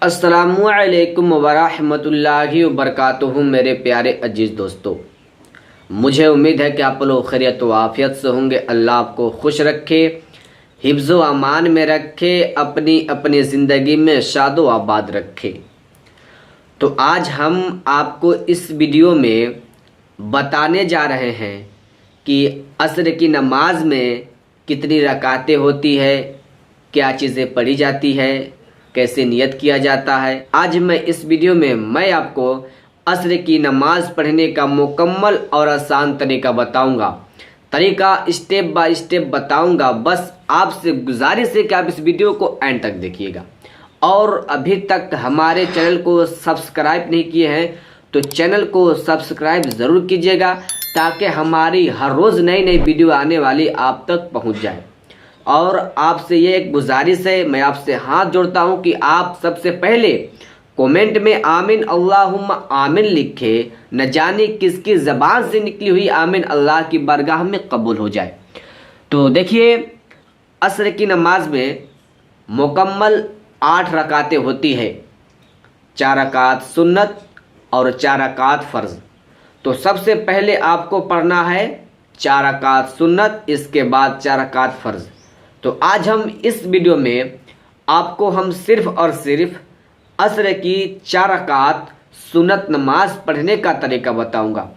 अस्सलामुअलैकुम वरहमतुल्लाहि वबरकातुहू। मेरे प्यारे अजीज़ दोस्तों, मुझे उम्मीद है कि आप लोग खैरियत व आफियत से होंगे। अल्लाह आपको खुश रखे, हिफ्ज़ व अमान में रखे, अपनी अपनी ज़िंदगी में शाद व आबाद रखे। तो आज हम आपको इस वीडियो में बताने जा रहे हैं कि असर की नमाज में कितनी रकातें होती है, क्या चीज़ें पढ़ी जाती है, कैसे नियत किया जाता है। आज मैं इस वीडियो में मैं आपको असर की नमाज पढ़ने का मुकम्मल और आसान तरीका बताऊंगा। तरीका स्टेप बाय स्टेप बताऊंगा। बस आपसे गुजारिश है कि आप इस वीडियो को एंड तक देखिएगा। और अभी तक हमारे चैनल को सब्सक्राइब नहीं किए हैं तो चैनल को सब्सक्राइब ज़रूर कीजिएगा, ताकि हमारी हर रोज़ नई नई वीडियो आने वाली आप तक पहुंच जाए। और आपसे ये एक गुजारिश है, मैं आपसे हाथ जोड़ता हूं कि आप सबसे पहले कमेंट में आमीन अल्लाहुम्मा आमीन लिखे। न जाने किसकी ज़बान से निकली हुई आमीन अल्लाह की बारगाह में कबूल हो जाए। तो देखिए, असर की नमाज में मुकम्मल 8 रकातें होती है। 4 रकात सुन्नत और 4 रकात फ़र्ज़। तो सबसे पहले आपको पढ़ना है 4 रकात सुन्नत, इसके बाद 4 रकात फ़र्ज़। तो आज हम इस वीडियो में आपको हम सिर्फ़ और सिर्फ असर की 4 रकात सुन्नत नमाज पढ़ने का तरीका बताऊंगा।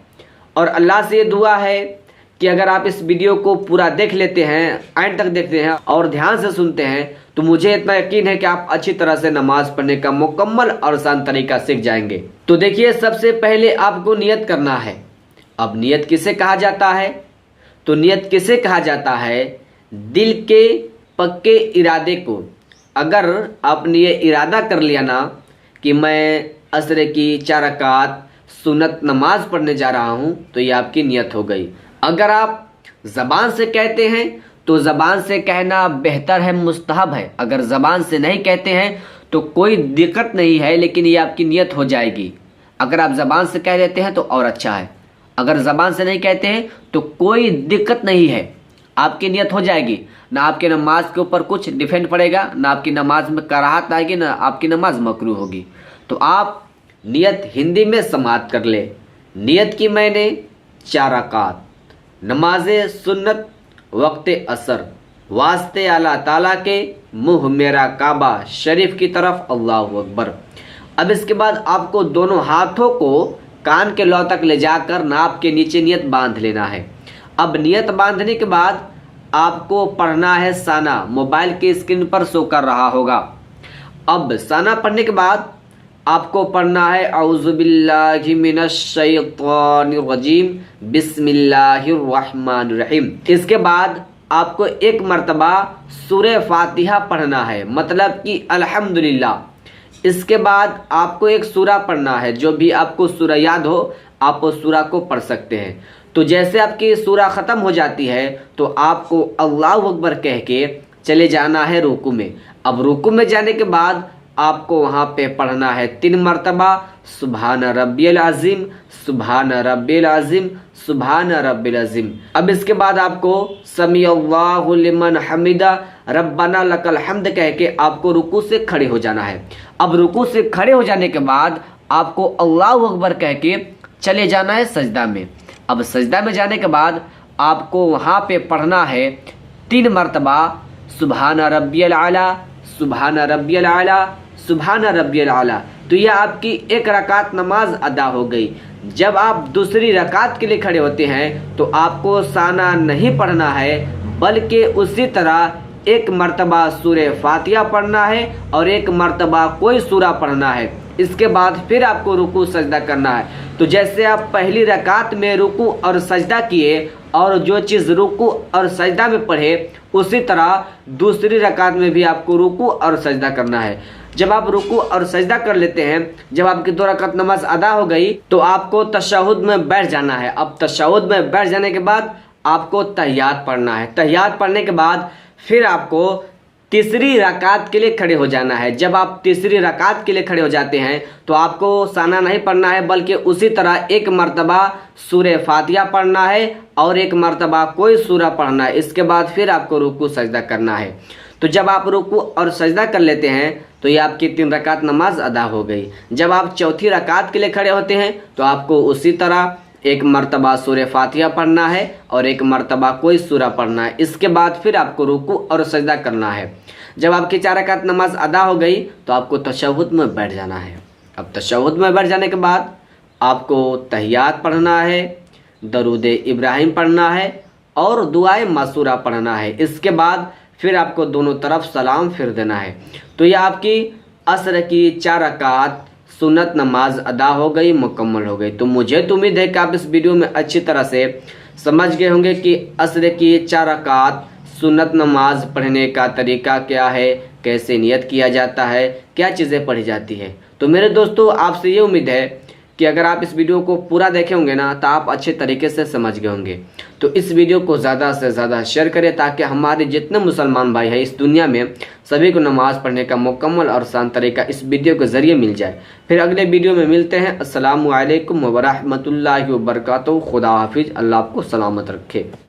और अल्लाह से ये दुआ है कि अगर आप इस वीडियो को पूरा देख लेते हैं, एंड तक देखते हैं और ध्यान से सुनते हैं, तो मुझे इतना यकीन है कि आप अच्छी तरह से नमाज पढ़ने का मुकम्मल और आसान तरीका सीख जाएंगे। तो देखिए, सबसे पहले आपको नियत करना है। अब नियत किसे कहा जाता है? तो नियत किसे कहा जाता है? दिल के पक्के इरादे को। अगर आपने ये इरादा कर लिया ना कि मैं असर की 4 रकात सुन्नत नमाज पढ़ने जा रहा हूँ, तो ये आपकी नियत हो गई। अगर आप ज़बान से कहते हैं तो ज़बान से कहना बेहतर है, मुस्तहब है। अगर ज़बान से नहीं कहते हैं तो कोई दिक्कत नहीं है, लेकिन ये आपकी नियत हो जाएगी। अगर आप ज़बान से कह देते हैं तो और अच्छा है। अगर ज़बान से नहीं कहते हैं तो कोई दिक्कत नहीं है, आपकी नियत हो जाएगी। ना आपके नमाज के ऊपर कुछ डिफेंड पड़ेगा, ना आपकी नमाज में कराहत आएगी, ना आपकी नमाज मकरूह होगी। तो आप नियत हिंदी में समाअत कर ले। नियत की मैंने 4 रकात नमाज सुन्नत वक्त असर, वास्ते अल्लाह ताला के, मुँह मेरा काबा शरीफ की तरफ, अल्लाहु अकबर। अब इसके बाद आपको दोनों हाथों को कान के लौ तक ले जाकर नाप के नीचे नियत बांध लेना है। अब नियत बांधने के बाद आपको पढ़ना है साना। मोबाइल के स्क्रीन पर शो कर रहा होगा। अब साना पढ़ने के बाद आपको पढ़ना है औज़ु बिल्लाहि मिनश शैतानिर रजीम, बिस्मिल्लाहिर रहमानिर रहीम। इसके बाद आपको एक मर्तबा सूरह फातिहा पढ़ना है, मतलब कि अल्हम्दुलिल्लाह। इसके बाद आपको एक सूरा पढ़ना है। जो भी आपको सूरा याद हो आप उस सूरा को पढ़ सकते हैं। तो जैसे आपकी सूरा ख़त्म हो जाती है तो आपको अल्लाहु अकबर कह के चले जाना है रुकू में। अब रुकू में जाने के बाद आपको वहाँ पे पढ़ना है 3 मरतबा सुभान रब्बियल अज़ीम, सुभान रब्बियल अज़ीम, सुभान रब्बियल अज़ीम। अब इसके बाद आपको समी अल्लाहु लिमन हमिदा रब्बना लकल हम्द कह के आपको रुकू से खड़े हो जाना है। अब रुकू से खड़े हो जाने के बाद आपको अल्लाहु अकबर कह के चले जाना है सजदा में। अब सजदा में जाने के बाद आपको वहाँ पे पढ़ना है 3 मरतबा सुभान रब्बियल आला, सुभान रब्बियल आला, सुभान रब्बियल आला। तो यह आपकी 1 रकात नमाज अदा हो गई। जब आप दूसरी रकात के लिए खड़े होते हैं तो आपको साना नहीं पढ़ना है, बल्कि उसी तरह 1 मरतबा सूरह फातिहा पढ़ना है और 1 मरतबा कोई सूरा पढ़ना है। इसके बाद फिर आपको रुकू सजदा करना है। तो जैसे आप पहली रकात में रुकू और सजदा किए और जो चीज़ रुकू और सजदा में पढ़े, उसी तरह दूसरी रकात में भी आपको रुकू और सजदा करना है। जब आप रुकू और सजदा कर लेते हैं, जब आपकी 2 रकात नमाज अदा हो गई, तो आपको तशहुद में बैठ जाना है। अब तशहुद में बैठ जाने के बाद आपको तहियात पढ़ना है। तहियात पढ़ने के बाद फिर आपको तीसरी रकात के लिए खड़े हो जाना है। जब आप तीसरी रकात के लिए खड़े हो जाते हैं तो आपको साना नहीं पढ़ना है, बल्कि उसी तरह 1 मरतबा सूरह फातिहा पढ़ना है और 1 मरतबा कोई सूरा पढ़ना है। इसके बाद फिर आपको रुकू सजदा करना है। तो जब आप रुकू और सजदा कर लेते हैं तो ये आपकी 3 रकात नमाज अदा हो गई। जब आप चौथी रकात के लिए खड़े होते हैं तो आपको उसी तरह एक मर्तबा सूरह फातिहा पढ़ना है और एक मर्तबा कोई सूरा पढ़ना है। इसके बाद फिर आपको रुकू और सजदा करना है। जब आपकी 4 रकात नमाज अदा हो गई तो आपको तशहुद में बैठ जाना है। अब तशहुद में बैठ जाने के बाद आपको तहियात पढ़ना है, दरूद इब्राहिम पढ़ना है और दुआए मासूरा पढ़ना है। इसके बाद फिर आपको दोनों तरफ सलाम फिर देना है। तो ये आपकी असर की 4 रकात सुन्नत नमाज अदा हो गई, मुकम्मल हो गई। तो मुझे तो उम्मीद है कि आप इस वीडियो में अच्छी तरह से समझ गए होंगे कि असर की 4 रकात सुन्नत नमाज पढ़ने का तरीका क्या है, कैसे नियत किया जाता है, क्या चीज़ें पढ़ी जाती है। तो मेरे दोस्तों आपसे ये उम्मीद है कि अगर आप इस वीडियो को पूरा देखे होंगे ना तो आप अच्छे तरीके से समझ गए होंगे। तो इस वीडियो को ज़्यादा से ज़्यादा शेयर करें ताकि हमारे जितने मुसलमान भाई हैं इस दुनिया में सभी को नमाज़ पढ़ने का मुकम्मल और आसान तरीका इस वीडियो के ज़रिए मिल जाए। फिर अगले वीडियो में मिलते हैं। अस्सलामु अलैकुम व रहमतुल्लाहि व बरकातहू। खुदा हाफिज़। अल्लाह आपको सलामत रखे।